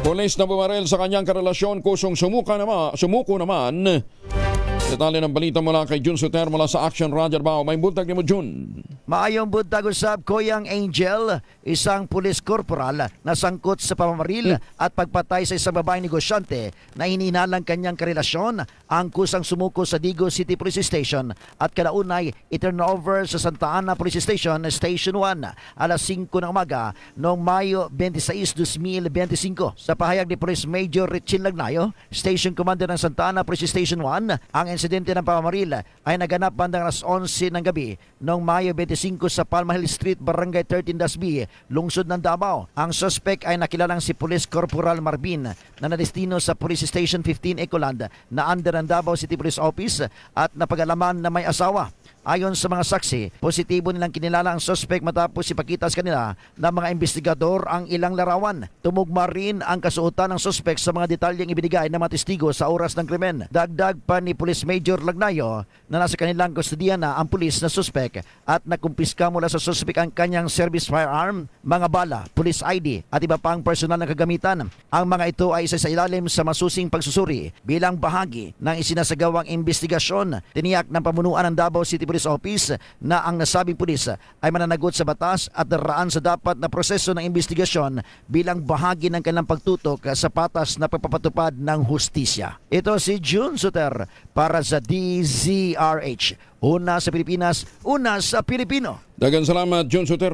Pulis na bumaril sa kanyang karelasyon kusong sumuko naman. Detalye ng balita mula kay Jun Soter mula sa Action Roger Bao. May buntag ni mo, Jun. Maayong buntag usab, Koyang Angel, isang pulis korporal na sangkot sa pamamaril at pagpatay sa isang babaeng negosyante na hinihinalang kanyang karelasyon ang kusang sumuko sa Digo City Police Station at kalaunay i-turnover sa Santa Ana Police Station, Station 1, alas 5 ng umaga noong Mayo 26, 2025. Sa pahayag ni Police Major Richin Lagnayo, Station Commander ng Santa Ana Police Station 1, ang insidente ng pamamaril ay naganap bandang alas 11 ng gabi noong Mayo 25 sa Palma Hill Street, Barangay 13-B, lungsod ng Davao. Ang suspect ay nakilalang si Police Corporal Marvin na nadestino sa Police Station 15 Ecoland na under ng Davao City Police Office at napag-alaman na may asawa. Ayon sa mga saksi, positibo nilang kinilala ang suspect matapos ipakita sa kanila ng mga investigador ang ilang larawan. Tumugma rin ang kasuotan ng suspect sa mga detalyeng ibinigay ng mga testigo sa oras ng krimen. Dagdag pa ni Police Major Lagnayo na nasa kanilang kustodiya na ang pulis na suspect at nakumpiska mula sa suspect ang kanyang service firearm, mga bala, police ID at iba pang personal na kagamitan. Ang mga ito ay isa sa ilalim sa masusing pagsusuri bilang bahagi ng isinasagawang investigasyon. Tiniyak ng pamunuan ng Davao City Police Office na ang nasabing pulis ay mananagot sa batas at daraan sa dapat na proseso ng investigasyon bilang bahagi ng kanilang pagtutok sa patas na pagpapatupad ng hustisya. Ito si Jun Soter para sa DZRH. Una sa Pilipinas, una sa Pilipino. Dagan salamat, Jun Soter.